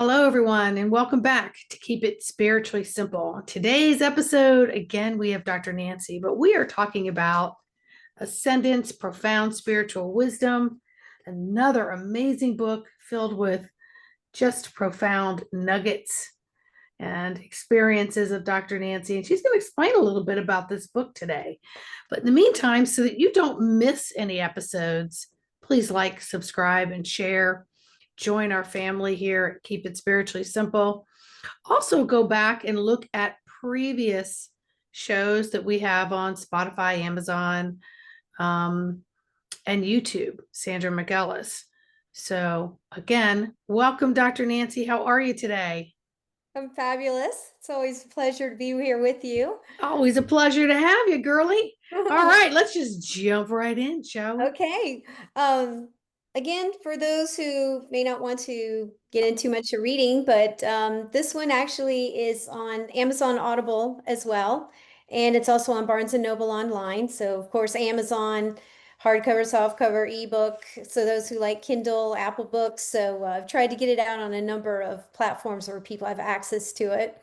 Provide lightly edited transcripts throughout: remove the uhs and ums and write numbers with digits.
Hello, everyone, and welcome back to Keep It Spiritually Simple. Today's episode, again, we have Dr. Nancy, but we are talking about Ascendance, Profound Spiritual Wisdom, another amazing book filled with just profound nuggets and experiences of Dr. Nancy. And she's going to explain a little bit about this book today. But in the meantime, so that you don't miss any episodes, please like, subscribe, and share. Join our family here at Keep It Spiritually Simple. Also, go back and look at previous shows that we have on Spotify, Amazon, and YouTube, Sandra McEllis. So, again, welcome, Dr. Nancy. How are you today? I'm fabulous. It's always a pleasure to be here with you. Always a pleasure to have you, girlie. All right, let's just jump right in, shall we? Okay. Um, Again, for those who may not want to get into much of reading, but this one actually is on Amazon Audible as well. And it's also on Barnes and Noble online. So, of course, Amazon, hardcover, softcover, ebook. So, those who like Kindle, Apple Books. So, I've tried to get it out on a number of platforms where people have access to it.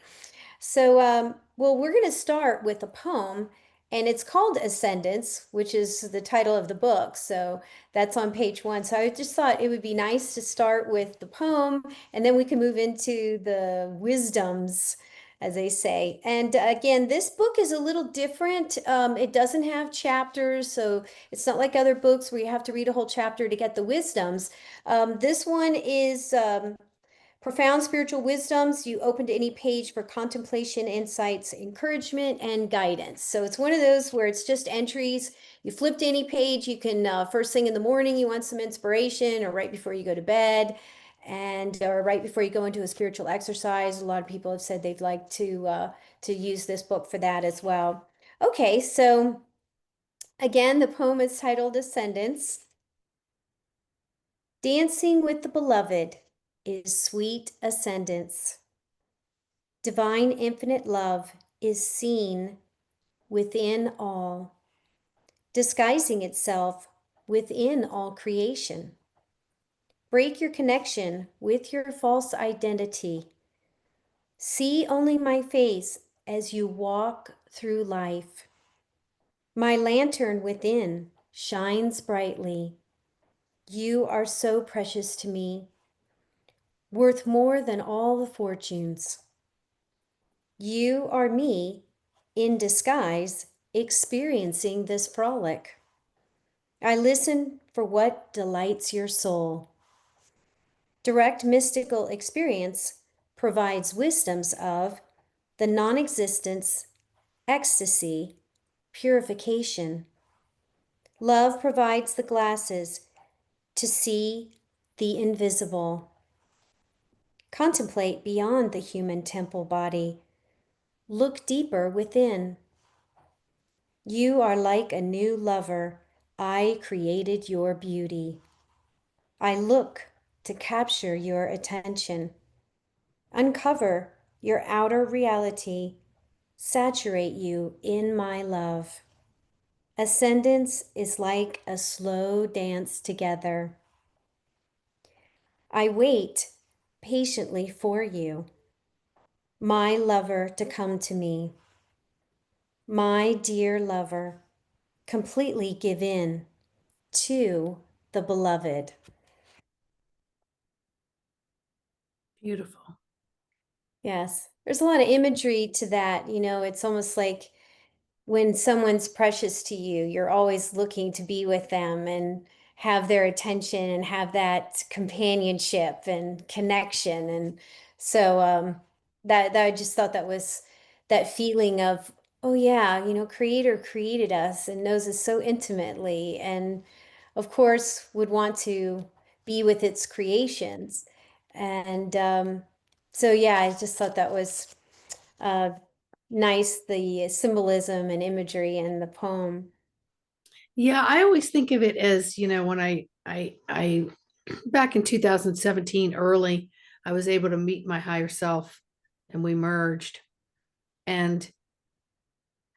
So, well, we're going to start with a poem, and it's called Ascendance, which is the title of the book. So that's on page one. So I just thought it would be nice to start with the poem, and then we can move into the wisdoms, as they say. And again, this book is a little different. It doesn't have chapters, so it's not like other books where you have to read a whole chapter to get the wisdoms. This one is Profound spiritual wisdoms, you open to any page for contemplation, insights, encouragement, and guidance. So it's one of those where it's just entries. You flip to any page, you can, first thing in the morning, you want some inspiration, or right before you go to bed, and or right before you go into a spiritual exercise. A lot of people have said they'd like to use this book for that as well. Okay, so again, the poem is titled Ascendance. Dancing with the beloved is sweet ascendance. Divine infinite love is seen within all, disguising itself within all creation. Break your connection with your false identity. See only my face as you walk through life. My lantern within shines brightly. You are so precious to me, worth more than all the fortunes. You are me in disguise, experiencing this frolic. I listen for what delights your soul. Direct mystical experience provides wisdoms of the non existence, ecstasy, purification. Love provides the glasses to see the invisible. Contemplate beyond the human temple body. Look deeper within. You are like a new lover. I created your beauty. I look to capture your attention. Uncover your outer reality. Saturate you in my love. Ascendance is like a slow dance together. I wait patiently for you, my lover, to come to me. My dear lover, completely give in to the beloved. Beautiful. Yes, there's a lot of imagery to that. It's almost like when someone's precious to you, you're always looking to be with them and have their attention and have that companionship and connection. And so that I just thought that was that feeling of, oh yeah, Creator created us and knows us so intimately, and of course would want to be with its creations. And so yeah, I just thought that was uh, nice, the symbolism and imagery in the poem. Yeah, I always think of it as, when I back in 2017 early, I was able to meet my higher self and we merged. And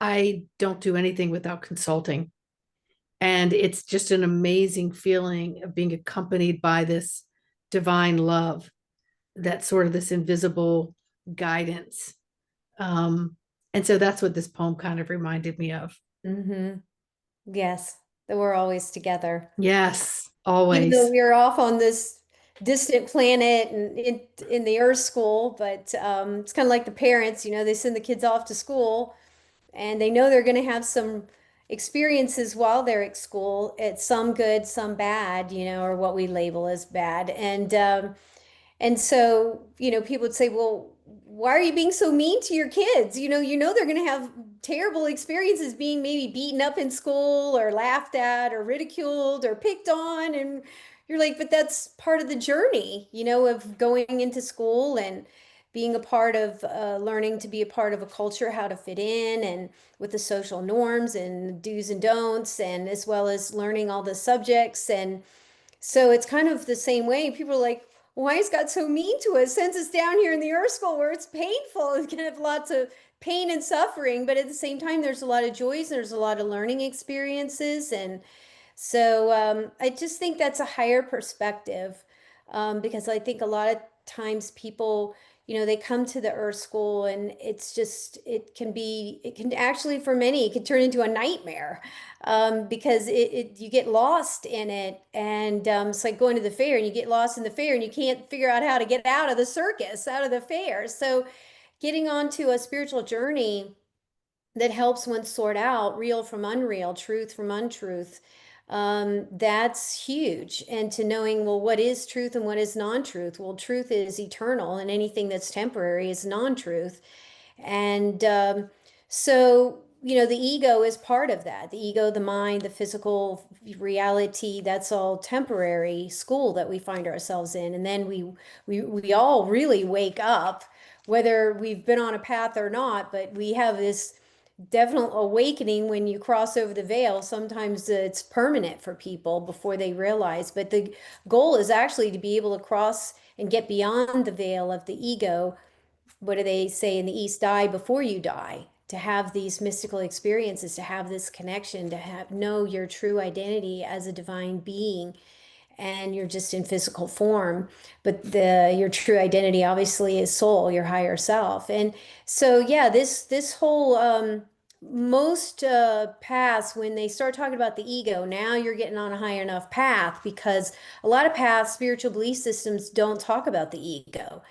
I don't do anything without consulting. And it's just an amazing feeling of being accompanied by this divine love. that sort of this invisible guidance. Um, and so that's what this poem kind of reminded me of. Hmm. Yes, that we're always together. Yes, Even though always. we are off on this distant planet and in the Earth school, but it's kind of like the parents, they send the kids off to school and they know they're going to have some experiences while they're at school. It's some good, some bad, or what we label as bad. And so, people would say, well, why are you being so mean to your kids? They're going to have terrible experiences being maybe beaten up in school or laughed at or ridiculed or picked on. And you're like, but that's part of the journey, of going into school and being a part of learning to be a part of a culture, how to fit in and with the social norms and do's and don'ts, and as well as learning all the subjects. And so it's kind of the same way. People are like, why is God so mean to us? Sends us down here in the earth school where it's painful. It's gonna have lots of pain and suffering, but at the same time, there's a lot of joys, and there's a lot of learning experiences. And so I just think that's a higher perspective, because I think a lot of times people, they come to the Earth School and it's just, it can actually, for many, it can turn into a nightmare, because you get lost in it. And it's like going to the fair and you get lost in the fair and you can't figure out how to get out of the circus, out of the fair. So getting onto a spiritual journey that helps one sort out real from unreal, truth from untruth. That's huge. And to knowing, well, what is truth and what is non-truth? Well, truth is eternal, and anything that's temporary is non-truth. And so, the ego is part of that. The ego, the mind, the physical reality, that's all temporary school that we find ourselves in. And then we all really wake up, whether we've been on a path or not, but we have this definite awakening when you cross over the veil. Sometimes it's permanent for people before they realize, but the goal is actually to be able to cross and get beyond the veil of the ego. What do they say in the East? Die before you die. To have these mystical experiences, to have this connection, to have know your true identity as a divine being, and you're just in physical form, but the your true identity obviously is soul, your higher self. And so yeah, this whole most paths, when they start talking about the ego, now you're getting on a high enough path, because a lot of paths, spiritual belief systems, don't talk about the ego.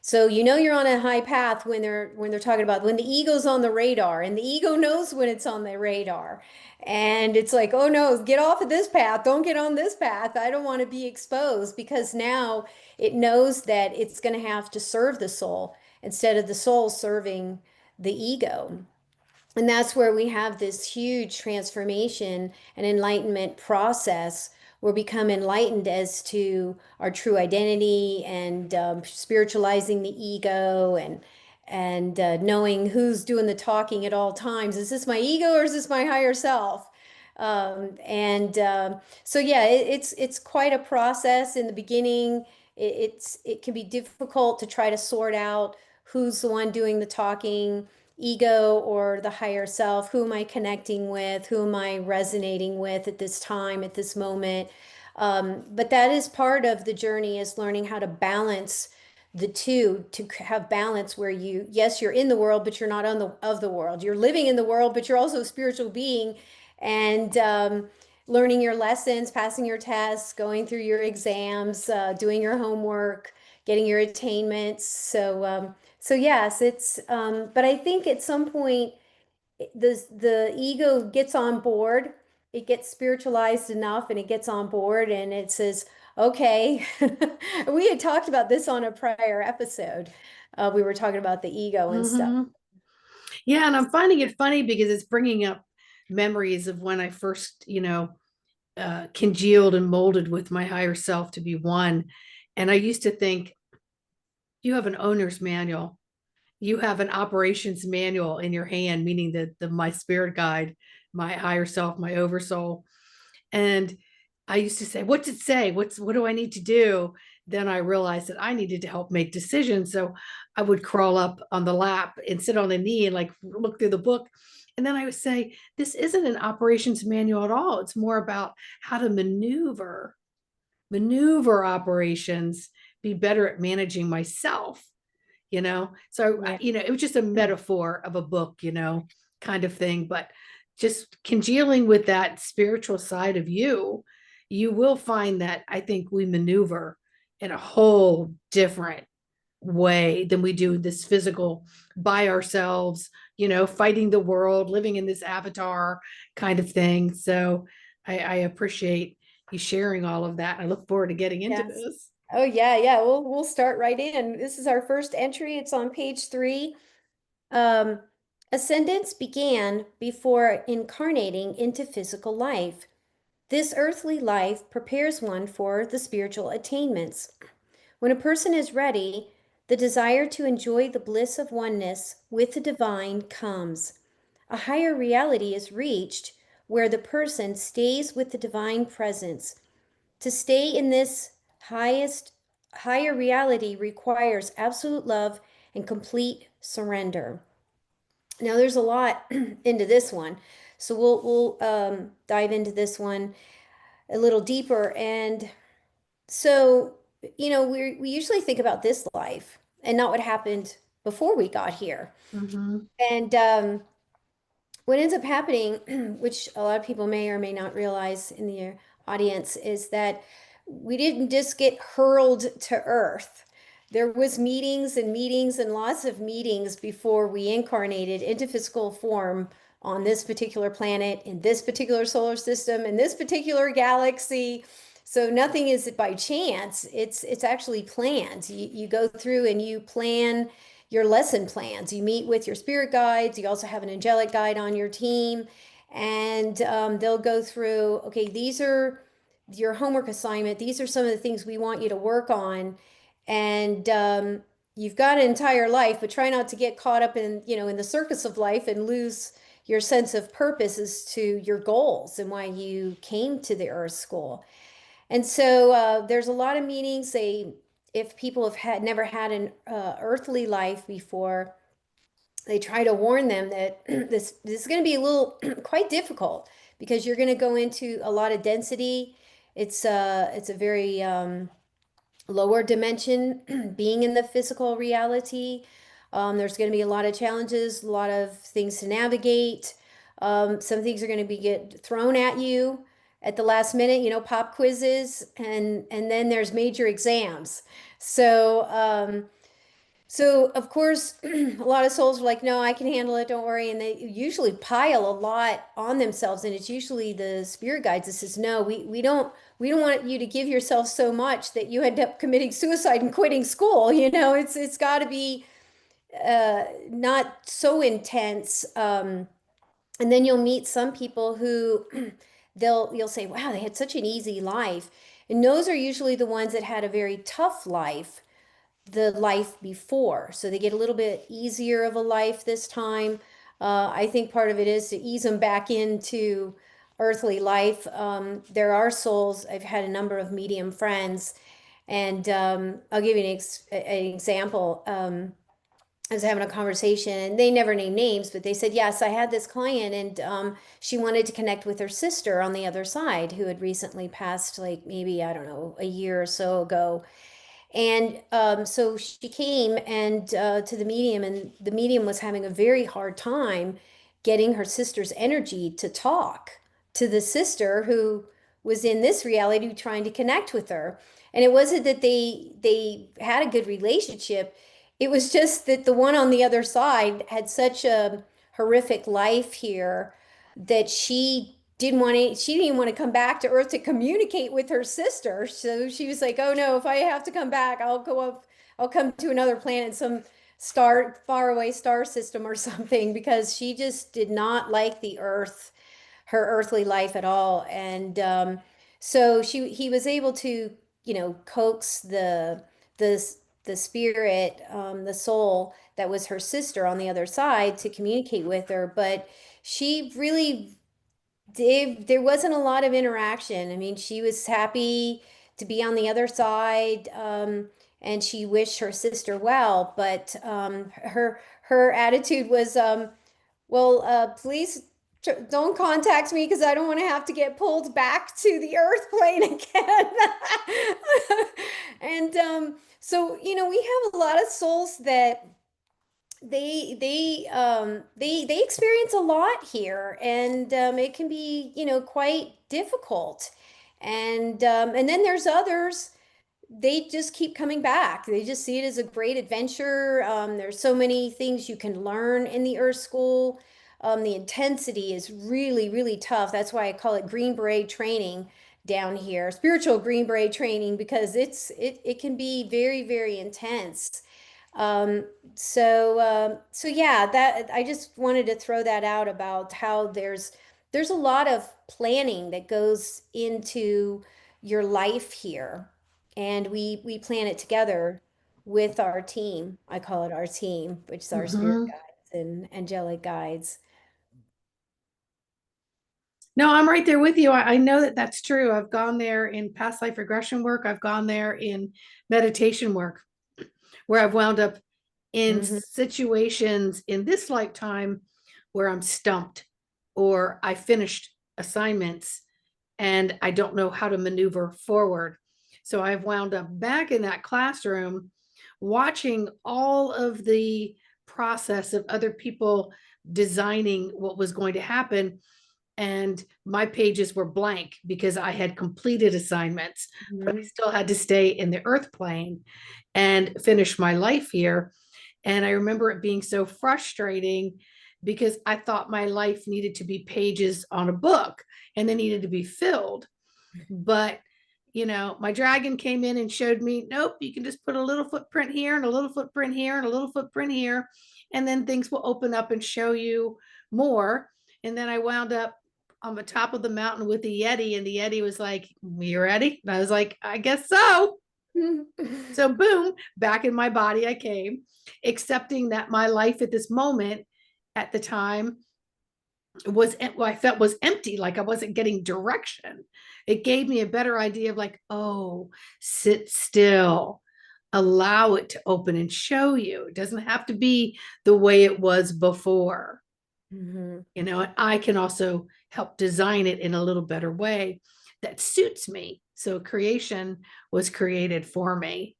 So you're on a high path when they're talking about when the ego's on the radar, and the ego knows when it's on the radar. And it's like, oh no, get off of this path. Don't get on this path. I don't want to be exposed, because now it knows that it's going to have to serve the soul instead of the soul serving the ego. And that's where we have this huge transformation and enlightenment process. We're become enlightened as to our true identity, and spiritualizing the ego, and knowing who's doing the talking at all times. Is this my ego or is this my higher self? And So yeah, it's quite a process in the beginning. It can be difficult to try to sort out who's the one doing the talking, ego or the higher self. Who am I connecting with? Who am I resonating with at this time, at this moment? But that is part of the journey, is learning how to balance the two, to have balance where yes, you're in the world, but you're not on the of the world. You're living in the world, but you're also a spiritual being, and learning your lessons, passing your tests, going through your exams, doing your homework, getting your attainments. So yes, but I think at some point the ego gets on board, it gets spiritualized enough, and it gets on board, and it says, okay, we had talked about this on a prior episode. We were talking about the ego and stuff. Hmm. Yeah, and I'm finding it funny because it's bringing up memories of when I first, congealed and molded with my higher self to be one. And I used to think, you have an owner's manual, you have an operations manual in your hand, meaning that my spirit guide, my higher self, my oversoul. And I used to say, what's it say? What do I need to do? Then I realized that I needed to help make decisions. So I would crawl up on the lap and sit on a knee and like look through the book. And then I would say, this isn't an operations manual at all. It's more about how to maneuver operations be better at managing myself, so Yeah. it was just a metaphor of a book, kind of thing. But just congealing with that spiritual side of you, you will find that I think we maneuver in a whole different way than we do this physical by ourselves, fighting the world, living in this avatar kind of thing. So I appreciate you sharing all of that. I look forward to getting into Yes. this. Oh yeah, yeah. We'll start right in. This is our first entry. It's on page 3. Um, Ascendance began before incarnating into physical life. This earthly life prepares one for the spiritual attainments. When a person is ready, the desire to enjoy the bliss of oneness with the divine comes. A higher reality is reached where the person stays with the divine presence. To stay in this higher reality requires absolute love and complete surrender. Now, there's a lot into this one, so we'll dive into this one a little deeper. And so, we usually think about this life and not what happened before we got here. Mm-hmm. And what ends up happening, which a lot of people may or may not realize in the audience, is that we didn't just get hurled to earth. There was meetings and meetings and lots of meetings before we incarnated into physical form on this particular planet, in this particular solar system, in this particular galaxy. So nothing is by chance. It's actually planned. You go through and you plan your lesson plans. You meet with your spirit guides. You also have an angelic guide on your team, and they'll go through, okay, these are your homework assignment. These are some of the things we want you to work on. And you've got an entire life, but try not to get caught up in the circus of life and lose your sense of purpose as to your goals and why you came to the Earth School. And so there's a lot of meetings. If people have never had an earthly life before, they try to warn them that this is going to be a little quite difficult because you're going to go into a lot of density. It's a very lower dimension being in the physical reality. There's going to be a lot of challenges, a lot of things to navigate. Some things are going to be get thrown at you at the last minute, pop quizzes, and then there's major exams. So of course, a lot of souls are like, no, I can handle it, don't worry. And they usually pile a lot on themselves. And it's usually the spirit guides that says, no, we don't want you to give yourself so much that you end up committing suicide and quitting school. It's got to be not so intense. And then you'll meet some people who you'll say, wow, they had such an easy life. And those are usually the ones that had a very tough life the life before. So they get a little bit easier of a life this time. I think part of it is to ease them back into earthly life. There are souls, I've had a number of medium friends, and I'll give you an example. I was having a conversation and they never named names, but they said, yes, I had this client and she wanted to connect with her sister on the other side who had recently passed, like maybe, I don't know, a year or so ago. And so she came and to the medium, and the medium was having a very hard time getting her sister's energy to talk to the sister who was in this reality trying to connect with her. And it wasn't that they had a good relationship. It was just that the one on the other side had such a horrific life here that she didn't even want to come back to Earth to communicate with her sister. So she was like, oh no, if I have to come back, I'll come to another planet, some faraway star system or something, because she just did not like the Earth, her earthly life at all. And so he was able to, coax the the spirit, the soul that was her sister on the other side to communicate with her. But she really Dave, there wasn't a lot of interaction. I mean, she was happy to be on the other side, and she wished her sister well, but her attitude was, well, please. don't contact me because I don't want to have to get pulled back to the earth plane again. And so, we have a lot of souls that they experience a lot here, and it can be, quite difficult. And then there's others, they just keep coming back. They just see it as a great adventure. There's so many things you can learn in the Earth School. The intensity is really, really tough. That's why I call it Green Beret training down here, spiritual Green Beret training, because it can be very, very intense. Um, so yeah, that I just wanted to throw that out about how there's a lot of planning that goes into your life here, and we plan it together with our team. I call it our team, which is our spirit Mhm. guides and angelic guides. No, I'm right there with you. I know that that's true. I've gone there in past life regression work. I've gone there in meditation work where I've wound up in Hmm. situations in this lifetime where I'm stumped or I finished assignments and I don't know how to maneuver forward. So I've wound up back in that classroom watching all of the process of other people designing what was going to happen. And my pages were blank because I had completed assignments, but I Hmm. still had to stay in the earth plane and finish my life here. And I remember it being so frustrating because I thought my life needed to be pages on a book and they needed to be filled. But, my dragon came in and showed me, nope, you can just put a little footprint here and a little footprint here and a little footprint here. And then things will open up and show you more. And then I wound up on the top of the mountain with the Yeti, and the Yeti was like, you ready? And I was like, I guess so. So boom, back in my body I came, accepting that my life at this moment at the time was what I felt was empty, like I wasn't getting direction. It gave me a better idea of like, oh, sit still, allow it to open and show you. It doesn't have to be the way it was before. Hmm. And I can also help design it in a little better way that suits me. So creation was created for me,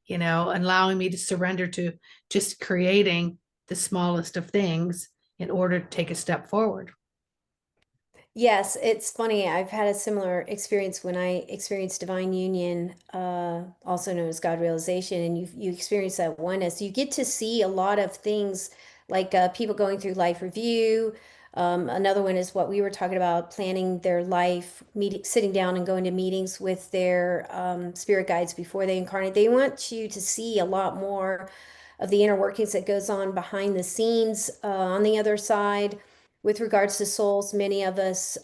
allowing me to surrender to just creating the smallest of things in order to take a step forward. Yes, it's funny. I've had a similar experience when I experienced divine union, also known as God realization, and you experience that oneness. You get to see a lot of things like people going through life review. Another one is what we were talking about, planning their life, meeting, sitting down and going to meetings with their spirit guides before they incarnate. They want you to see a lot more of the inner workings that goes on behind the scenes on the other side. With regards to souls, many of us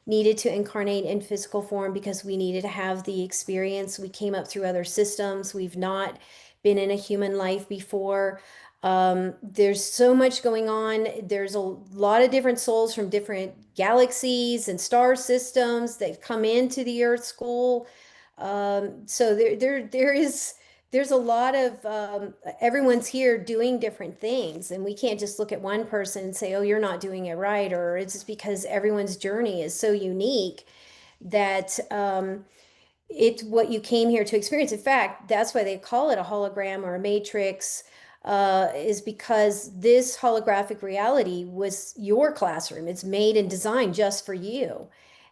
needed to incarnate in physical form because we needed to have the experience. We came up through other systems. We've not been in a human life before. There's so much going on. There's a lot of different souls from different galaxies and star systems that come into the Earth School. So there's a lot of everyone's here doing different things, and we can't just look at one person and say, oh, you're not doing it right, or it's just because everyone's journey is so unique that it's what you came here to experience. In fact, that's why they call it a hologram or a matrix, is because this holographic reality was your classroom. It's made and designed just for you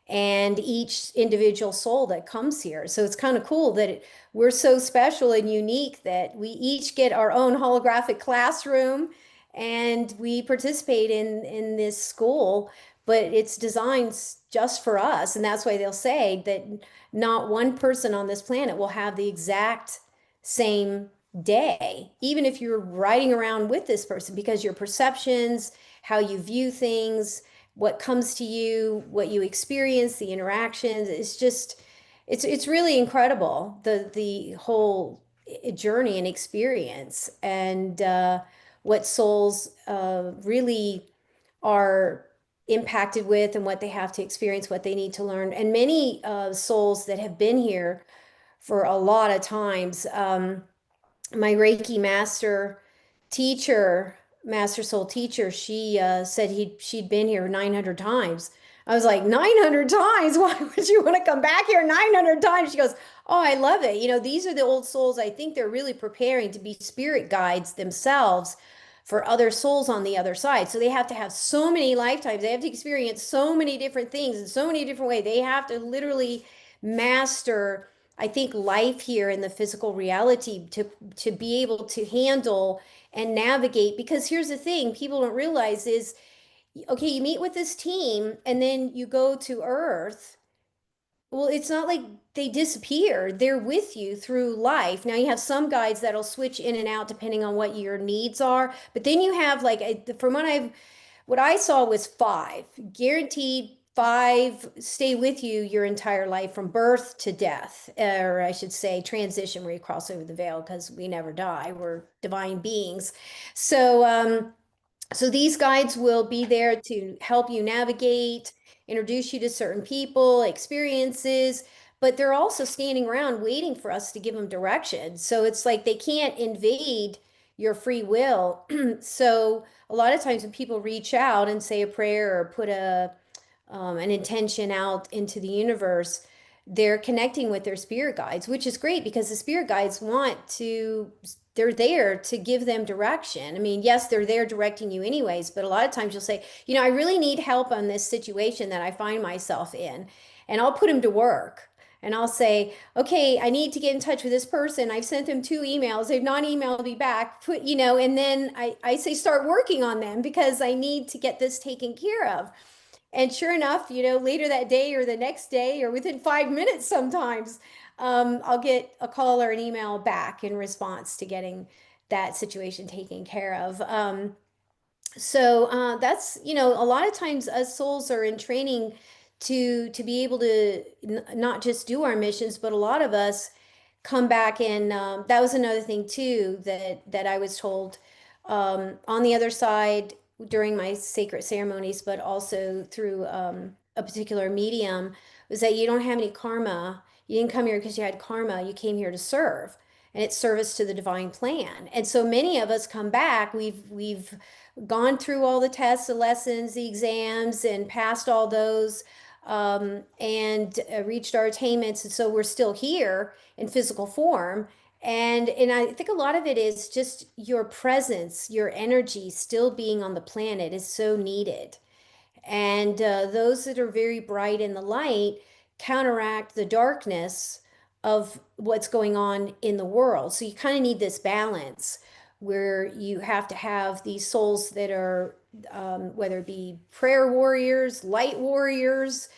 and each individual soul that comes here. So it's kind of cool that we're so special and unique that we each get our own holographic classroom and we participate in this school, but it's designed just for us. And that's why they'll say that not one person on this planet will have the exact same day, even if you're riding around with this person, because your perceptions, how you view things, what comes to you, what you experience, the interactions, it's just it's really incredible, the whole journey and experience, and what souls really are impacted with, and what they have to experience, what they need to learn. And many souls that have been here for a lot of times, my Reiki master teacher master soul teacher, she said she'd been here 900 times. I was like, 900 times? Why would you want to come back here 900 times? She goes, oh, I love it. You know, these are the old souls. I think they're really preparing to be spirit guides themselves for other souls on the other side. So they have to have so many lifetimes. They have to experience so many different things in so many different ways. They have to literally master, I think, life here in the physical reality to be able to handle and navigate. Because here's the thing people don't realize is, okay, you meet with this team and then you go to Earth. Well, it's not like they disappear. They're with you through life. Now you have some guides that'll switch in and out depending on what your needs are. But then you have like from what I saw was five, guaranteed five stay with you your entire life from birth to death, or I should say transition where you cross over the veil because we never die. We're divine beings. So so these guides will be there to help you navigate, introduce you to certain people, experiences, but they're also standing around waiting for us to give them direction. So it's like they can't invade your free will. So a lot of times when people reach out and say a prayer or put an intention out into the universe, they're connecting with their spirit guides, which is great because the spirit guides they're there to give them direction. I mean, yes, they're there directing you anyways, but a lot of times you'll say, you know, I really need help on this situation that I find myself in. And I'll put them to work. And I'll say, okay, I need to get in touch with this person. I've sent them two emails. They've not emailed me back. And then I say, start working on them because I need to get this taken care of. And sure enough, later that day or the next day or within 5 minutes sometimes, I'll get a call or an email back in response to getting that situation taken care of. So that's, a lot of times us souls are in training to be able to not just do our missions, but a lot of us come back and that was another thing too that I was told on the other side during my sacred ceremonies, but also through a particular medium, was that you don't have any karma. You didn't come here because you had karma. You came here to serve, and it's service to the divine plan. And so many of us come back. We've gone through all the tests, the lessons, the exams, and passed all those, and reached our attainments. And so we're still here in physical form. And I think a lot of it is just your presence, your energy still being on the planet is so needed. And those that are very bright in the light counteract the darkness of what's going on in the world. So you kind of need this balance where you have to have these souls that are, whether it be prayer warriors, light warriors,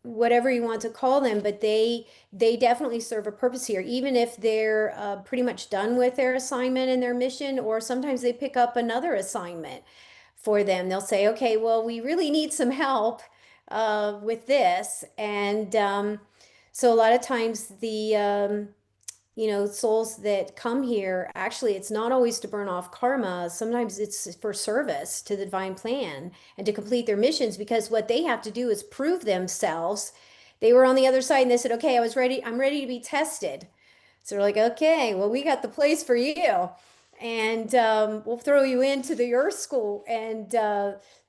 whatever you want to call them, but they definitely serve a purpose here, even if they're pretty much done with their assignment and their mission, or sometimes they pick up another assignment for them. They'll say, okay, well, we really need some help with this. And so a lot of times souls that come here, actually, it's not always to burn off karma. Sometimes it's for service to the divine plan and to complete their missions because what they have to do is prove themselves. They were on the other side and they said, okay, I'm ready to be tested. So we're like, okay, well, we got the place for you. And we'll throw you into the Earth School. And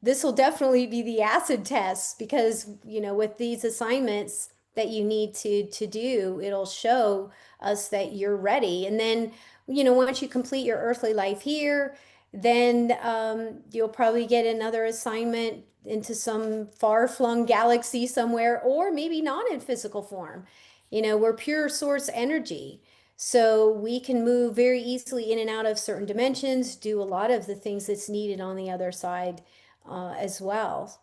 this will definitely be the acid test because, with these assignments that you need to do, it'll show us that you're ready. And then, once you complete your earthly life here, then you'll probably get another assignment into some far-flung galaxy somewhere, or maybe not in physical form. We're pure source energy. So we can move very easily in and out of certain dimensions, do a lot of the things that's needed on the other side as well.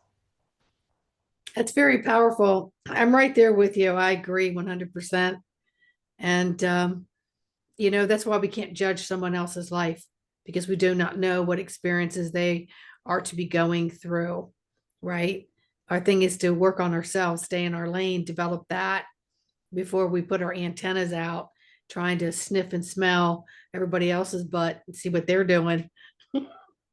That's very powerful. I'm right there with you. I agree 100%. And, that's why we can't judge someone else's life because we do not know what experiences they are to be going through, right? Our thing is to work on ourselves, stay in our lane, develop that before we put our antennas out, trying to sniff and smell everybody else's butt and see what they're doing.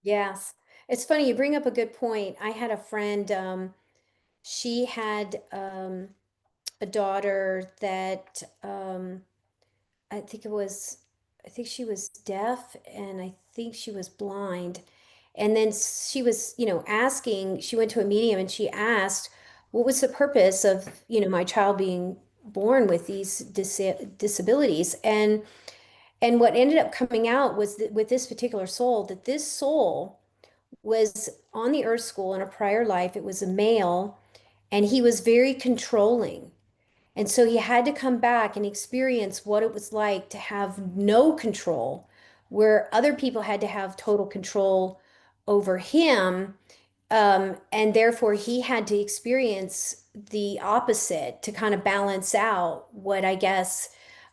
Yes. It's funny, you bring up a good point. I had a friend, she had a daughter that I think it was I think she was deaf and I think she was blind. And then she was, asking, she went to a medium and she asked, what was the purpose of, my child being born with these disabilities? And what ended up coming out was that with this particular soul, that this soul was on the earth school in a prior life. It was a male and he was very controlling. And so he had to come back and experience what it was like to have no control, where other people had to have total control over him. And therefore, he had to experience the opposite to kind of balance out what I guess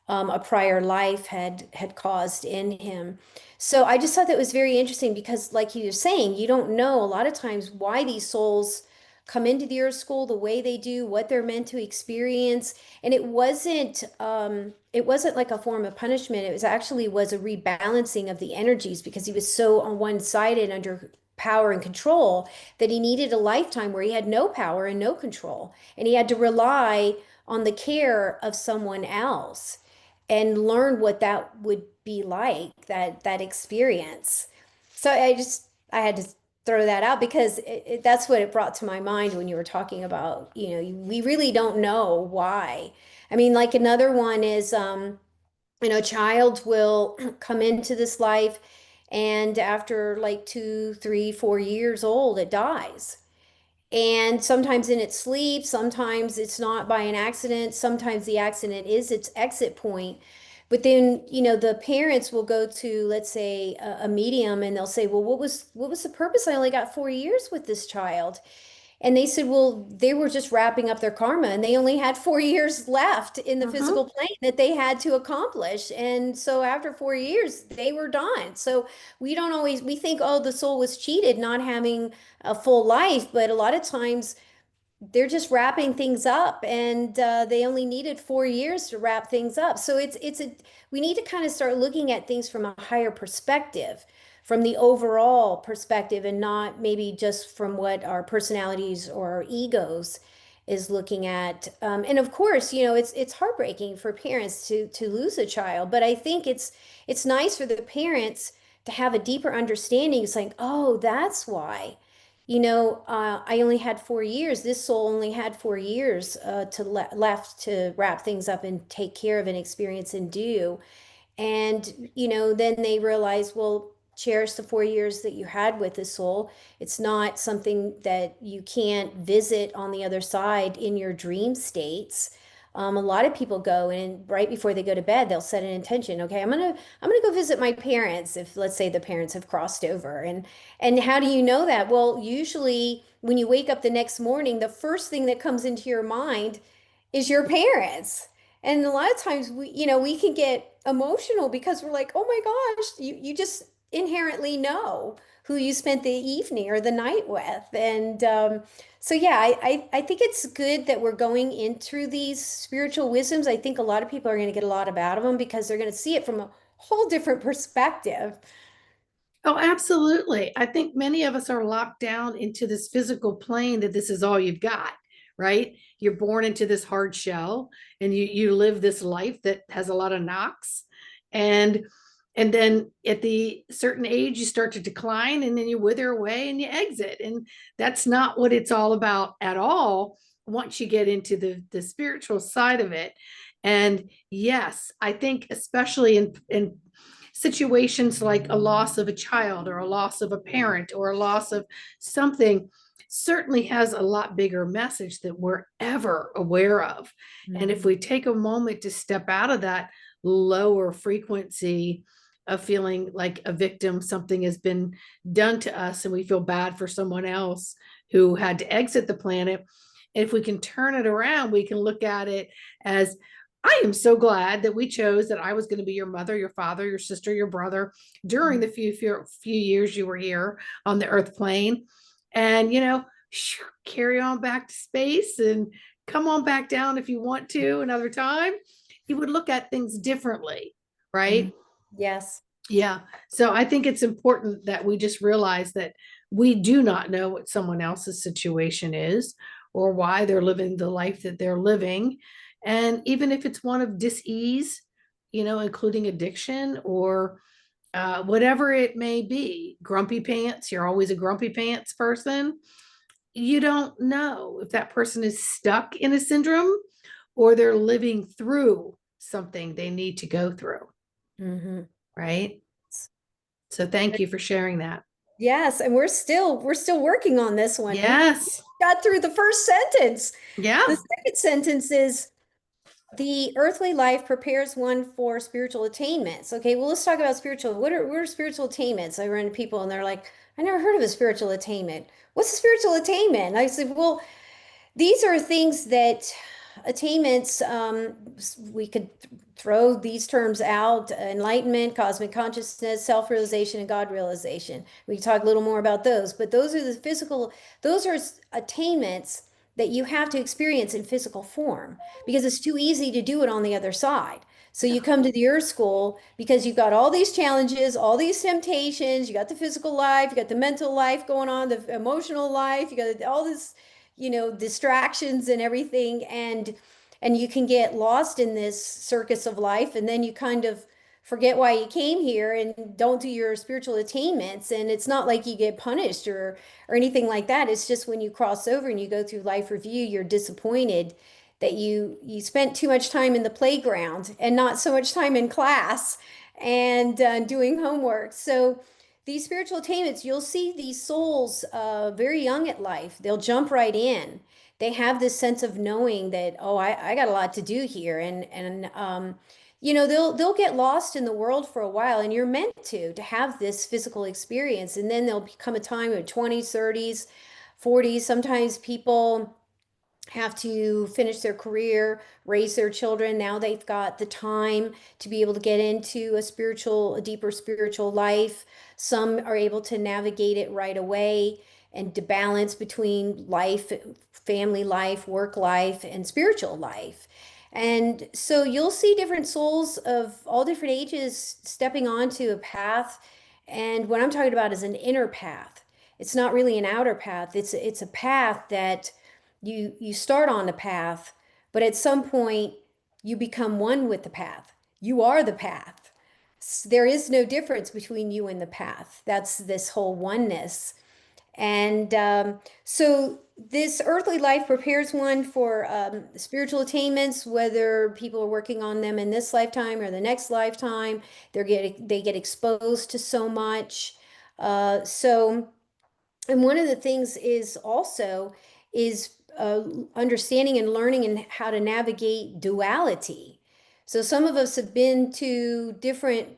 a prior life had caused in him. So I just thought that was very interesting because, like you were saying, you don't know a lot of times why these souls come into the earth school the way they do, what they're meant to experience. And it wasn't like a form of punishment. It was actually was a rebalancing of the energies because he was so on one sided under power and control that he needed a lifetime where he had no power and no control. And he had to rely on the care of someone else and learn what that would be like, that experience. So I had to throw that out because that's what it brought to my mind when you were talking about, we really don't know why. I mean, like another one is, a child will come into this life and after like 2, 3, 4 years old, it dies. And sometimes in its sleep, sometimes it's not by an accident, sometimes the accident is its exit point. But then, the parents will go to, let's say, a medium and they'll say, well, what was the purpose? I only got 4 years with this child. And they said, well, they were just wrapping up their karma and they only had 4 years left in the Mhm. physical plane that they had to accomplish. And so after 4 years, they were done. So we think, oh, the soul was cheated not having a full life. But a lot of times they're just wrapping things up and they only needed 4 years to wrap things up. So we need to kind of start looking at things from a higher perspective, from the overall perspective, and not maybe just from what our personalities or our egos is looking at. And of course, it's heartbreaking for parents to lose a child, but I think it's nice for the parents to have a deeper understanding. It's like, oh, that's why. I only had 4 years. This soul only had 4 years left to wrap things up and take care of and experience and do. And, then they realize, well, cherish the 4 years that you had with the soul. It's not something that you can't visit on the other side in your dream states. A lot of people go and right before they go to bed, they'll set an intention. Okay, I'm gonna go visit my parents if let's say the parents have crossed over. And how do you know that? Well, usually when you wake up the next morning, the first thing that comes into your mind is your parents. And a lot of times we can get emotional because we're like, oh my gosh, you just inherently know who you spent the evening or the night with. And so yeah, I think it's good that we're going into these spiritual wisdoms. I think a lot of people are going to get a lot out of them because they're going to see it from a whole different perspective. Oh, absolutely. I think many of us are locked down into this physical plane that this is all you've got, right? You're born into this hard shell and you live this life that has a lot of knocks. And and then at the certain age you start to decline and then you wither away and you exit. And that's not what it's all about at all once you get into the spiritual side of it. And yes, I think especially in situations like a loss of a child or a loss of a parent or a loss of something certainly has a lot bigger message that we're ever aware of. And if Mhm. we take a moment to step out of that lower frequency of feeling like a victim, something has been done to us and we feel bad for someone else who had to exit the planet. If we can turn it around, we can look at it as I am so glad that we chose that I was going to be your mother, your father, your sister, your brother during the few years you were here on the earth plane. And, carry on back to space and come on back down if you want to another time. You would look at things differently, Mhm. right? Yes. Yeah. So I think it's important that we just realize that we do not know what someone else's situation is or why they're living the life that they're living. And even if it's one of dis-ease, including addiction or whatever it may be. Grumpy pants, you're always a grumpy pants person. You don't know if that person is stuck in a syndrome or they're living through something they need to go through, Mhm. right? So thank you for sharing that. Yes, and we're still working on this one. We Yes. got through the first sentence. The Yeah. second sentence is the earthly life prepares one for spiritual attainments. Okay, well, let's talk about spiritual. What are spiritual attainments? I run into people and they're like, I never heard of a spiritual attainment. What's a spiritual attainment? And I said, well, these are things that attainments, we could throw these terms out: enlightenment, cosmic consciousness, self-realization, and God realization. We can talk a little more about those, but those are the physical, those are attainments that you have to experience in physical form because it's too easy to do it on the other side. So you come to the earth school because you've got all these challenges, all these temptations, you got the physical life, you got the mental life going on, the emotional life, you got all this, distractions and everything, and you can get lost in this circus of life, and then you kind of forget why you came here and don't do your spiritual attainments. And it's not like you get punished or anything like that. It's just when you cross over and you go through life review, you're disappointed that you spent too much time in the playground and not so much time in class and doing homework. So these spiritual attainments, you'll see these souls very young at life. They'll jump right in. They have this sense of knowing that, oh, I got a lot to do here, and they'll get lost in the world for a while, and you're meant to have this physical experience, and then there'll become a time of 20s, 30s, 40s. Sometimes people have to finish their career, raise their children. Now they've got the time to be able to get into a deeper spiritual life. Some are able to navigate it right away and to balance between life, family life, work life, and spiritual life. And so you'll see different souls of all different ages stepping onto a path. And what I'm talking about is an inner path. It's not really an outer path. It's a path that you start on the path, but at some point you become one with the path. You are the path. There is no difference between you and the path. That's this whole oneness. And so this earthly life prepares one for spiritual attainments, whether people are working on them in this lifetime or the next lifetime. They get exposed to so much. So and one of the things is also is understanding and learning and how to navigate duality. So some of us have been to different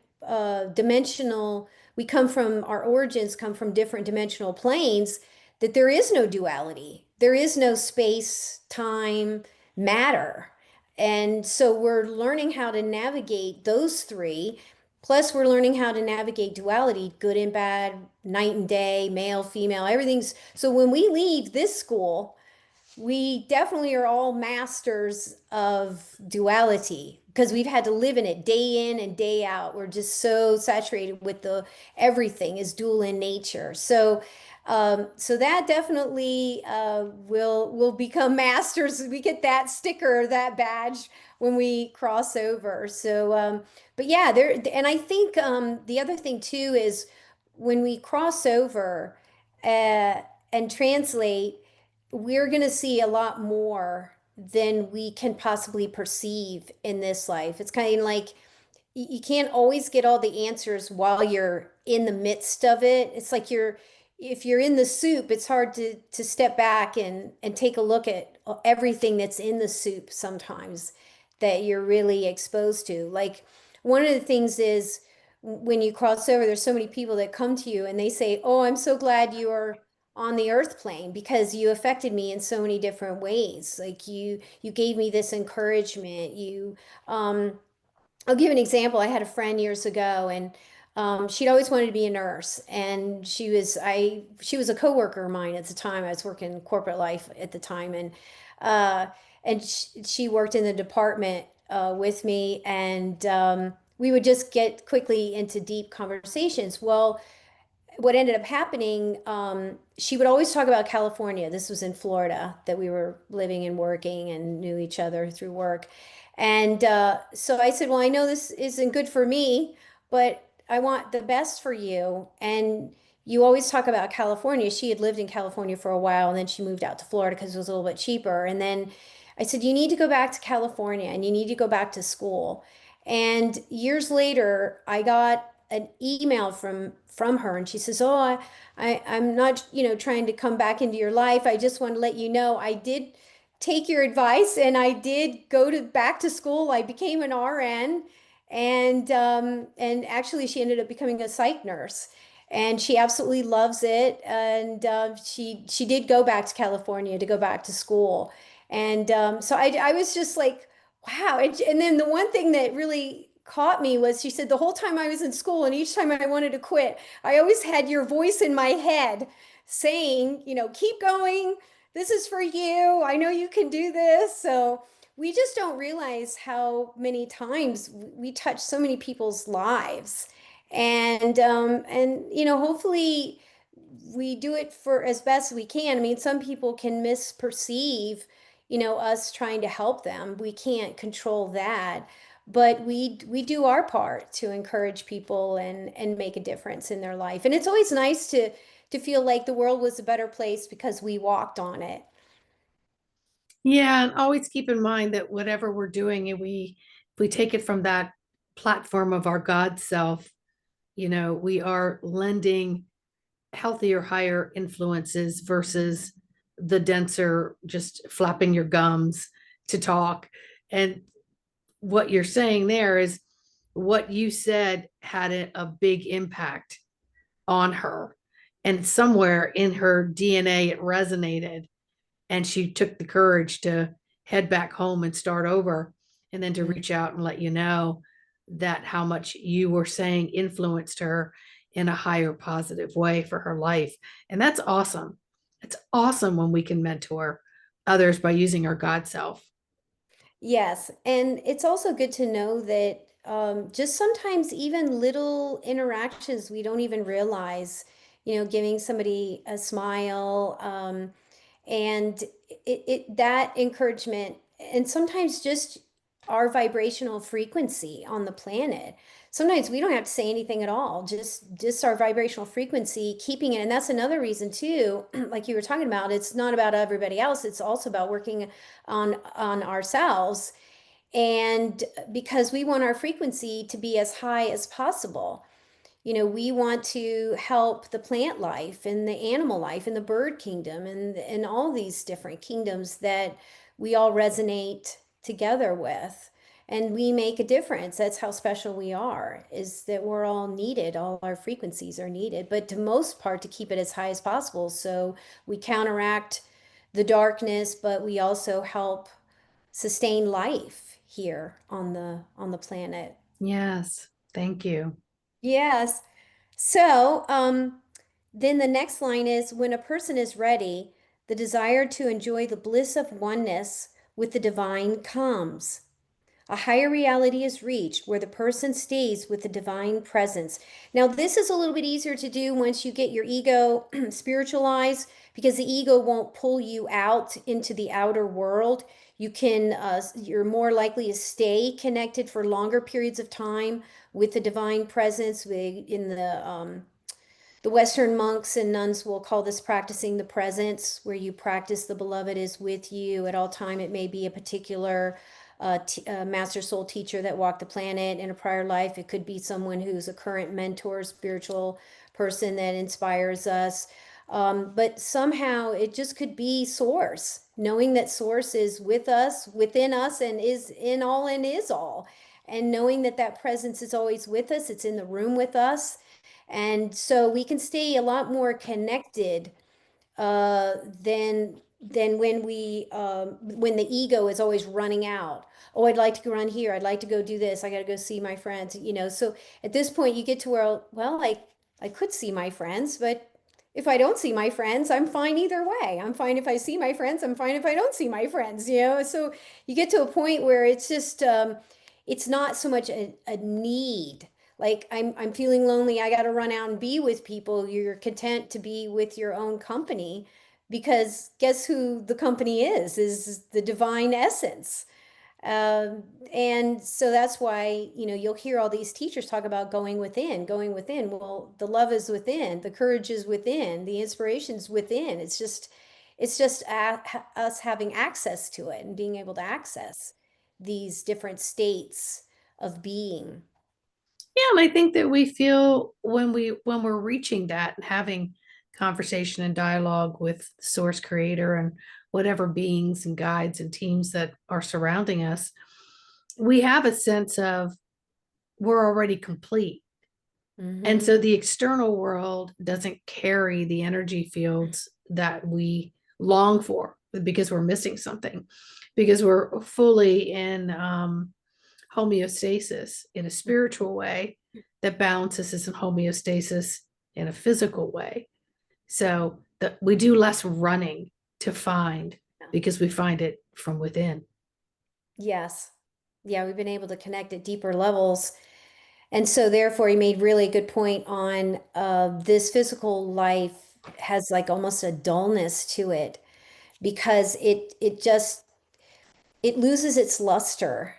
dimensional, we come from, our origins come from different dimensional planes, that there is no duality. There is no space, time, matter. And so we're learning how to navigate those three. Plus, we're learning how to navigate duality, good and bad, night and day, male, female, everything's. So when we leave this school, we definitely are all masters of duality because we've had to live in it day in and day out. We're just so saturated with the everything is dual in nature. So that definitely will become masters. We get that sticker, that badge when we cross over. But yeah, there. And I think the other thing too is when we cross over and translate, we're going to see a lot more than we can possibly perceive in this life. It's kind of like you can't always get all the answers while you're in the midst of it. It's like if you're in the soup, it's hard to step back and take a look at everything that's in the soup sometimes that you're really exposed to. Like one of the things is when you cross over, there's so many people that come to you and they say, "Oh, I'm so glad you are on the earth plane because you affected me in so many different ways. Like you gave me this encouragement. Um I'll give an example. I had a friend years ago, and she'd always wanted to be a nurse, and she was a coworker of mine at the time. I was working in corporate life at the time, uh, and she worked in the department with me, and we would just get quickly into deep conversations. Well, what ended up happening, she would always talk about California. This was in Florida that we were living and working and knew each other through work. And so I said, well, I know this isn't good for me, but I want the best for you. And you always talk about California. She had lived in California for a while and then she moved out to Florida because it was a little bit cheaper. And then I said, you need to go back to California and you need to go back to school. And years later, I got an email from her and she says, "Oh, I'm not, trying to come back into your life. I just want to let you know I did take your advice and I did go to back to school. I became an RN and actually she ended up becoming a psych nurse and she absolutely loves it. And she did go back to California to go back to school. And so I was just like, wow. And then the one thing that really caught me was she said the whole time I was in school and each time I wanted to quit, I always had your voice in my head saying, keep going. This is for you. I know you can do this. So we just don't realize how many times we touch so many people's lives. And hopefully we do it for as best we can. I mean, some people can misperceive, us trying to help them. We can't control that, but we do our part to encourage people and make a difference in their life. And it's always nice to feel like the world was a better place because we walked on it. Yeah, and always keep in mind that whatever we're doing, and if we take it from that platform of our God self, we are lending healthier, higher influences versus the denser, just flapping your gums to talk. And what you're saying there is what you said had a big impact on her. And somewhere in her DNA, it resonated. And she took the courage to head back home and start over, and then to Mm. reach out and let you know that how much you were saying influenced her in a higher positive way for her life. And that's awesome. It's awesome when we can mentor others by using our God self. Yes, and it's also good to know that just sometimes even little interactions we don't even realize, giving somebody a smile, and that encouragement, and sometimes just our vibrational frequency on the planet. Sometimes we don't have to say anything at all, just our vibrational frequency, keeping it. And that's another reason too, like you were talking about, it's not about everybody else, it's also about working on ourselves. And because we want our frequency to be as high as possible, we want to help the plant life and the animal life and the bird kingdom and all these different kingdoms that we all resonate together with. And we make a difference. That's how special we are, is that we're all needed. All our frequencies are needed, but to most part to keep it as high as possible. So we counteract the darkness, but we also help sustain life here on the planet. Yes. Thank you. Yes. So, then the next line is when a person is ready, the desire to enjoy the bliss of oneness with the divine comes. A higher reality is reached where the person stays with the divine presence. Now, this is a little bit easier to do once you get your ego spiritualized because the ego won't pull you out into the outer world. You're more likely to stay connected for longer periods of time with the divine presence. In the Western monks and nuns will call this practicing the presence, where you practice the beloved is with you at all time. It may be a particular master soul teacher that walked the planet in a prior life. It could be someone who's a current mentor, spiritual person that inspires us. But somehow it just could be source, knowing that source is with us, within us, and is in all and is all. And knowing that that presence is always with us, it's in the room with us, and so we can stay a lot more connected than when the ego is always running out. Oh, I'd like to go run here. I'd like to go do this. I got to go see my friends. So at this point, you get to where, well, I could see my friends, but if I don't see my friends, I'm fine either way. I'm fine if I see my friends. I'm fine if I don't see my friends. So you get to a point where it's just it's not so much a need. Like I'm feeling lonely, I got to run out and be with people. You're content to be with your own company because guess who the company is the divine essence. Um, and so that's why, you'll hear all these teachers talk about going within, going within. Well, the love is within, the courage is within, the inspiration's within. Us having access to it and being able to access these different states of being. Yeah, and I think that we feel when we're reaching that and having conversation and dialogue with the source creator and whatever beings and guides and teams that are surrounding us, we have a sense of we're already complete. And Hmm. so the external world doesn't carry the energy fields that we long for because we're missing something, because we're fully in homeostasis in a spiritual way that balances us in homeostasis in a physical way. So that we do less running to find because we find it from within. Yes. Yeah, we've been able to connect at deeper levels. And so therefore he made really good point on this physical life has like almost a dullness to it because it loses its luster.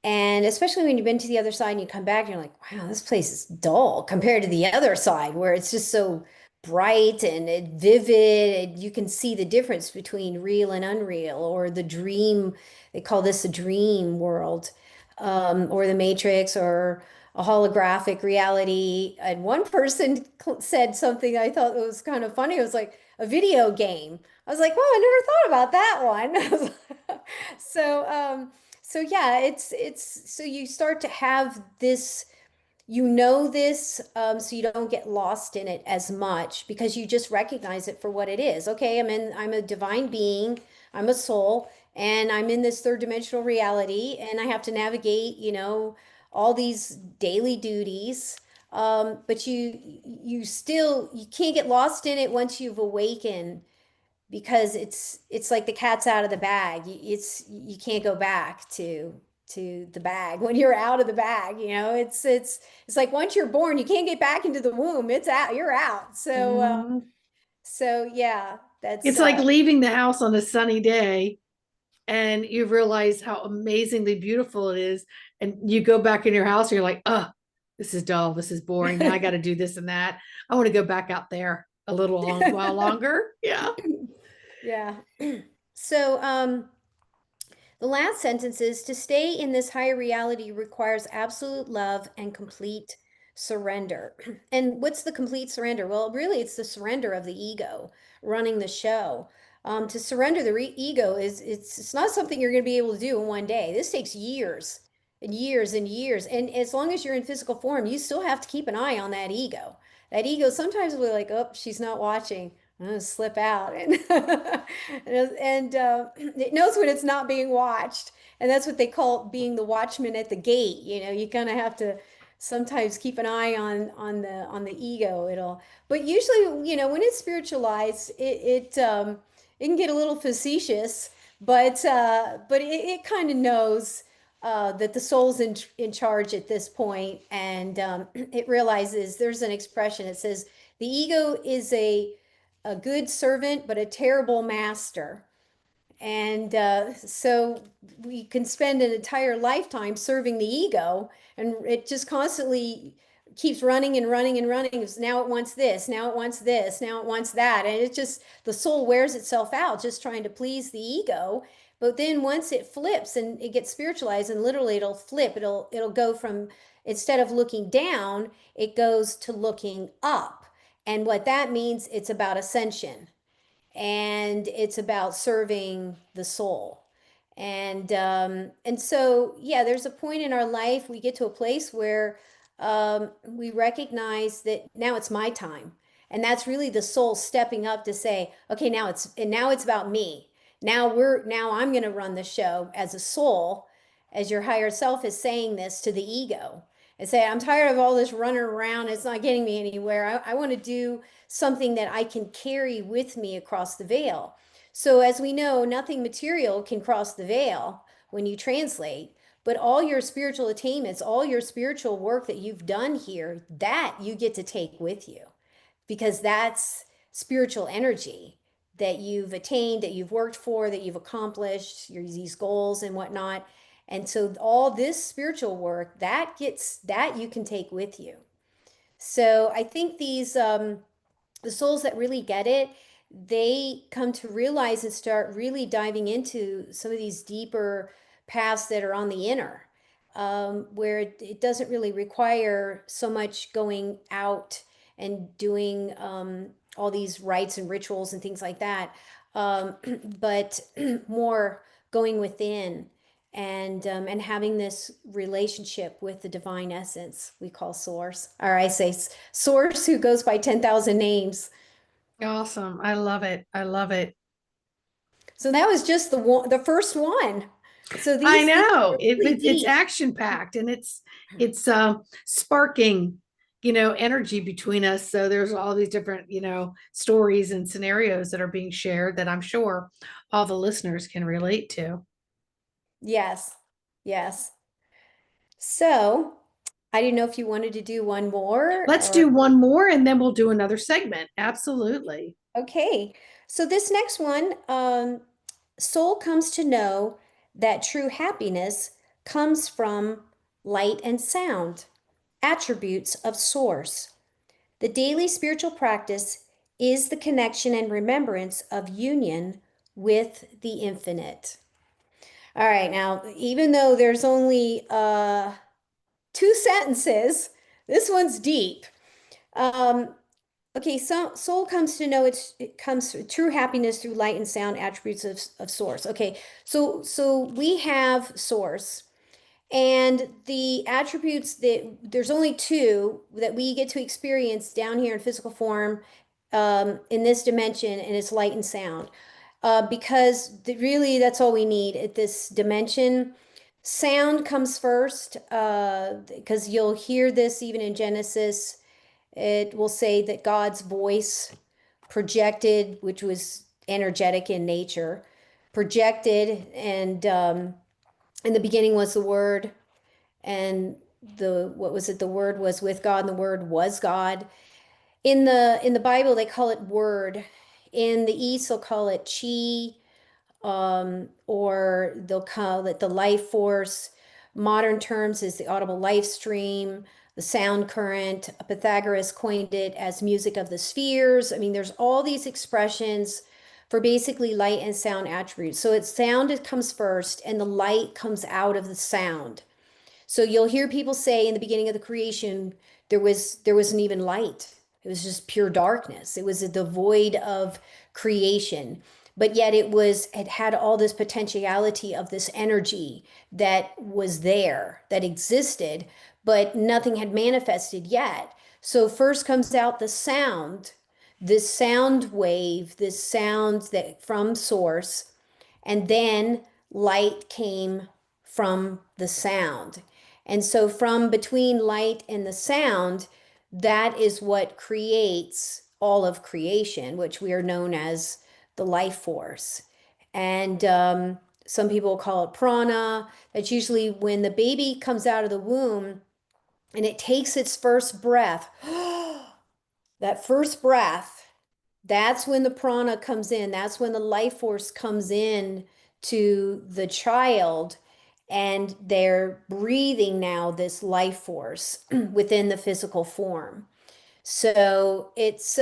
And especially when you've been to the other side and you come back and you're like, wow, this place is dull compared to the other side where it's just so bright and vivid. And you can see the difference between real and unreal, or the dream. They call this a dream world, or the Matrix, or a holographic reality. And one person said something I thought was kind of funny. It was like a video game. I was like, well, I never thought about that one. So, so yeah, it's so you start to have this, this, so you don't get lost in it as much because you just recognize it for what it is. Okay, I'm a divine being, I'm a soul, and I'm in this third dimensional reality, and I have to navigate, all these daily duties. But you can't get lost in it once you've awakened because it's like the cat's out of the bag. You can't go back to the bag when you're out of the bag. It's like once you're born, you can't get back into the womb. It's out. You're out. So Mhm. so yeah, that's It's like leaving the house on a sunny day and you realize how amazingly beautiful it is. And you go back in your house and you're like, oh, this is dull. This is boring. Now I got to do this and that. I want to go back out there a little while longer. Yeah. yeah. So the last sentence is to stay in this higher reality requires absolute love and complete surrender. And what's the complete surrender? Well, really, it's the surrender of the ego running the show. To surrender the ego is it's not something you're going to be able to do in one day. This takes years and years and years. And as long as you're in physical form, you still have to keep an eye on that ego. That ego sometimes we're like, oh, she's not watching. I'm gonna slip out, and it knows when it's not being watched, and that's what they call being the watchman at the gate. You kind of have to sometimes keep an eye on the ego. But usually, when it's spiritualized, it can get a little facetious, but it kind of knows that the soul's in charge at this point, and it realizes there's an expression. It says the ego is a good servant, but a terrible master. And so we can spend an entire lifetime serving the ego, and it just constantly keeps running and running and running. Now it wants this, now it wants this, now it wants that. And it just, the soul wears itself out just trying to please the ego. But then once it flips and it gets spiritualized, and literally it'll flip, it'll go from, instead of looking down, it goes to looking up. And what that means, it's about ascension, and it's about serving the soul. And so yeah, there's a point in our life we get to a place where we recognize that now it's my time, and that's really the soul stepping up to say, okay, now it's about me. Now I'm going to run the show as a soul, as your higher self is saying this to the ego, and say, I'm tired of all this running around. It's not getting me anywhere. I want to do something that I can carry with me across the veil. So, as we know, nothing material can cross the veil when you translate, but all your spiritual attainments, all your spiritual work that you've done here, that you get to take with you, because that's spiritual energy that you've attained, that you've worked for, that you've accomplished, these goals and whatnot. And so all this spiritual work that you can take with you. So I think these the souls that really get it, they come to realize and start really diving into some of these deeper paths that are on the inner, where it doesn't really require so much going out and doing all these rites and rituals and things like that, but more going within and having this relationship with the divine essence we call source, or I say source, who goes by 10,000 names. Awesome. I love it. I love it. So that was just the first one. So I these know are really it's deep. action packed and it's sparking, energy between us. So there's all these different, stories and scenarios that are being shared that I'm sure all the listeners can relate to. Yes. Yes. So I didn't know if you wanted to do one more Let's or do one more and then we'll do another segment. Absolutely. okay. So this next one, soul comes to know that true happiness comes from light and sound, attributes of source. The daily spiritual practice is the connection and remembrance of union with the infinite. All right, now, even though there's only two sentences, this one's deep. Um, okay, so soul comes to know it comes true happiness through light and sound attributes of source. Okay, so we have source. And the attributes that there's only two that we get to experience down here in physical form, in this dimension, and it's light and sound. Because really, that's all we need at this dimension. Sound comes first, because you'll hear this even in Genesis. It will say that God's voice projected, which was energetic in nature, projected, and in the beginning was the Word, and the what was it, the word was with God and the word was God. In the Bible they call it word. In the East they'll call it chi, or they'll call it the life force. Modern terms is the audible life stream, the sound current. Pythagoras coined it as music of the spheres. I mean, there's all these expressions for basically light and sound attributes. So it's sound, it comes first, and the light comes out of the sound. So you'll hear people say in the beginning of the creation, there wasn't even light. It was just pure darkness. It was the void of creation. But yet it had all this potentiality of this energy that was there, that existed, but nothing had manifested yet. So first comes out the sound, this sound wave, this sound that from source, and then light came from the sound. And so, from between light and the sound, that is what creates all of creation, which we are known as the life force. And some people call it prana. That's usually when the baby comes out of the womb and it takes its first breath. That first breath, that's when the prana comes in. That's when the life force comes in to the child, and they're breathing now this life force within the physical form. So it's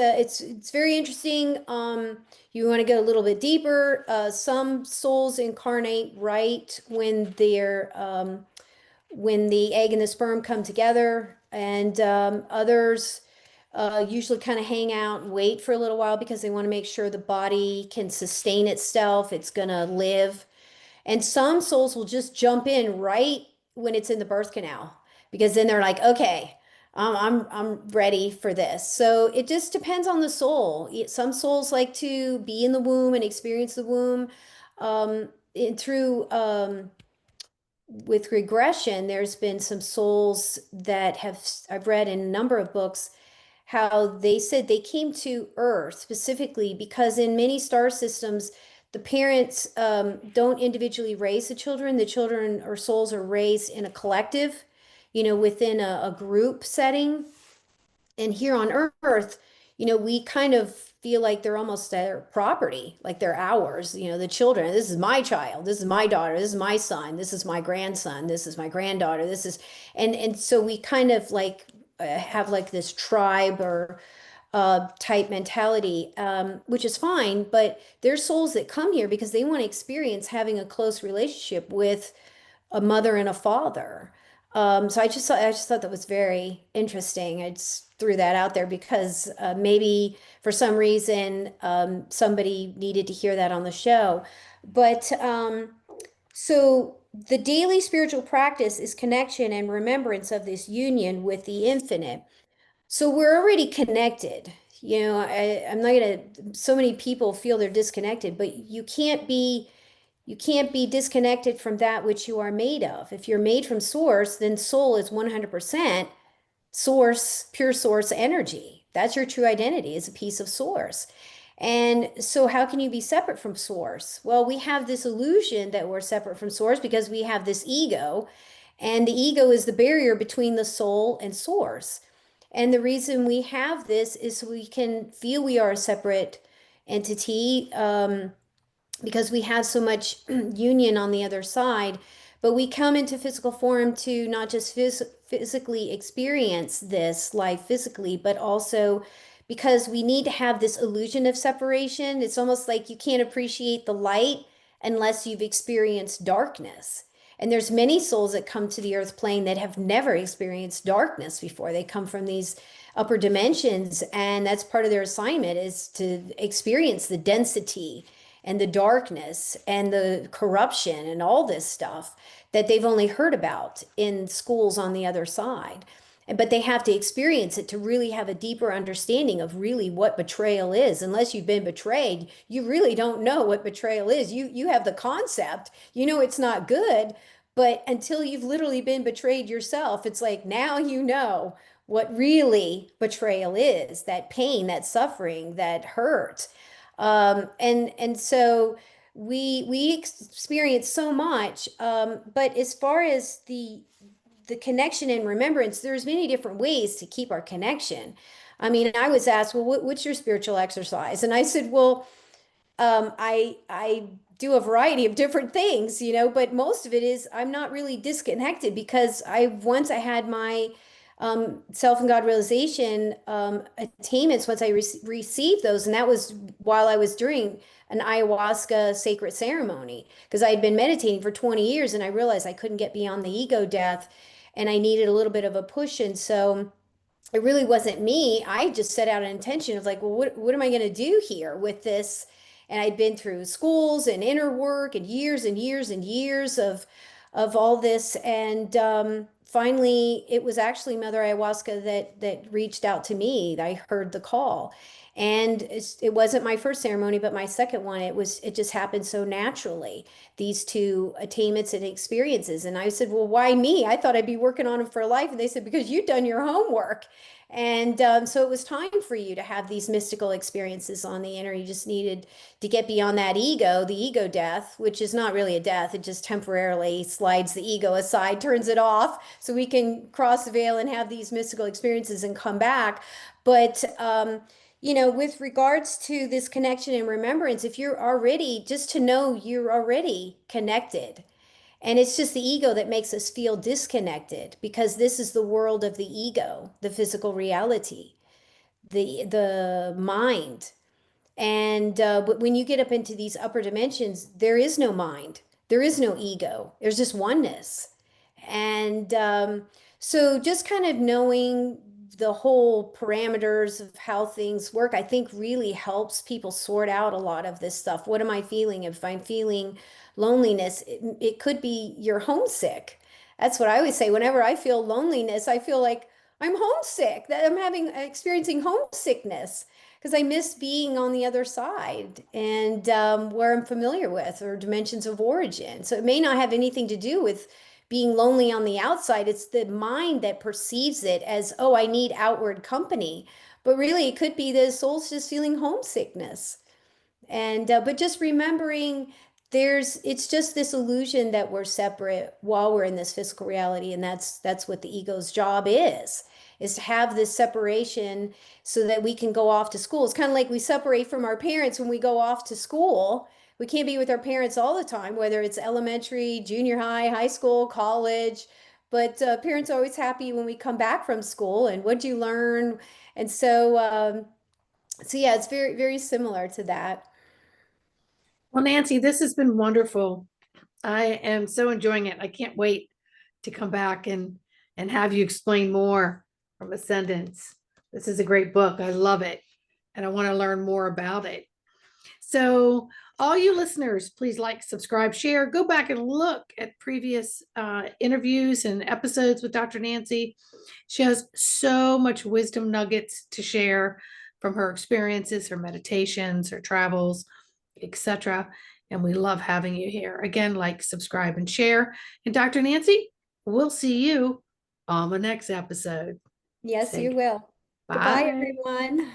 very interesting. You want to go a little bit deeper. Some souls incarnate right when the egg and the sperm come together, and others usually kind of hang out and wait for a little while because they want to make sure the body can sustain itself, it's going to live. And some souls will just jump in right when it's in the birth canal, because then they're like, okay, I'm ready for this. So it just depends on the soul. Some souls like to be in the womb and experience the womb. Through with regression, there's been some souls that I've read in a number of books how they said they came to Earth specifically because in many star systems, the parents don't individually raise the children. The children or souls are raised in a collective, within a group setting. And here on Earth, we kind of feel like they're almost their property, like they're ours, the children. This is my child, this is my daughter, this is my son, this is my grandson, this is my granddaughter, this is, and so we kind of like have like this tribe or type mentality, which is fine, but there's souls that come here because they want to experience having a close relationship with a mother and a father. So I just thought that was very interesting. I just threw that out there because maybe for some reason somebody needed to hear that on the show. But so the daily spiritual practice is connection and remembrance of this union with the infinite. So we're already connected. I'm not gonna, so many people feel they're disconnected, but you can't be disconnected from that which you are made of. If you're made from source, then soul is 100% source, pure source energy. That's your true identity, is a piece of source. And so, how can you be separate from source? Well, we have this illusion that we're separate from source because we have this ego, and the ego is the barrier between the soul and source. And the reason we have this is so we can feel we are a separate entity. Because we have so much union on the other side, but we come into physical form to not just physically experience this life physically, but also because we need to have this illusion of separation. It's almost like you can't appreciate the light unless you've experienced darkness. And there's many souls that come to the earth plane that have never experienced darkness before. They come from these upper dimensions, and that's part of their assignment, is to experience the density and the darkness and the corruption and all this stuff that they've only heard about in schools on the other side. But they have to experience it to really have a deeper understanding of really what betrayal is. Unless you've been betrayed, you really don't know what betrayal is. You have the concept, it's not good, but until you've literally been betrayed yourself, it's like now you know what really betrayal is, that pain, that suffering, that hurt. And so we experience so much. But as far as the connection and remembrance, there's many different ways to keep our connection. I mean, I was asked, well, what's your spiritual exercise? And I said, well, I do a variety of different things, but most of it is I'm not really disconnected because I had my self and God realization attainments once I received those, and that was while I was doing an ayahuasca sacred ceremony because I had been meditating for 20 years and I realized I couldn't get beyond the ego death and I needed a little bit of a push, and so it really wasn't me. I just set out an intention of like, well, what am I going to do here with this? And I'd been through schools and inner work and years and years and years of all this. And finally, it was actually Mother Ayahuasca that reached out to me. I heard the call. And it wasn't my first ceremony, but my second one. It just happened so naturally, these two attainments and experiences. And I said, well, why me? I thought I'd be working on them for life. And they said, because you've done your homework. And so it was time for you to have these mystical experiences on the inner. You just needed to get beyond that ego, the ego death, which is not really a death. It just temporarily slides the ego aside, turns it off, so we can cross the veil and have these mystical experiences and come back. But with regards to this connection and remembrance, if you're already, just to know you're already connected. And it's just the ego that makes us feel disconnected because this is the world of the ego, the physical reality, the mind. And but when you get up into these upper dimensions, there is no mind, there is no ego, there's just oneness. And so just kind of knowing the whole parameters of how things work, I think really helps people sort out a lot of this stuff. What am I feeling? If I'm feeling loneliness, it could be you're homesick. That's what I always say. Whenever I feel loneliness, I feel like I'm homesick, that I'm experiencing homesickness because I miss being on the other side and where I'm familiar with or dimensions of origin. So it may not have anything to do with being lonely on the outside. It's the mind that perceives it as, oh, I need outward company. But really, it could be the soul's just feeling homesickness. And but just remembering it's just this illusion that we're separate while we're in this physical reality, and that's what the ego's job is. is to have this separation so that we can go off to school. It's kind of like we separate from our parents when we go off to school. We can't be with our parents all the time, whether it's elementary, junior high, high school, college. But parents are always happy when we come back from school and what'd you learn? And so yeah, it's very, very similar to that. Well, Nancy, this has been wonderful. I am so enjoying it. I can't wait to come back and have you explain more from Ascendance. This is a great book. I love it, and I want to learn more about it. So, all you listeners, please like, subscribe, share. Go back and look at previous interviews and episodes with Dr. Nancy. She has so much wisdom nuggets to share from her experiences, her meditations, her travels, etc. And we love having you here. Again, like, subscribe, and share. And Dr. Nancy, we'll see you on the next episode. Yes, you Say will. Goodbye, bye. everyone.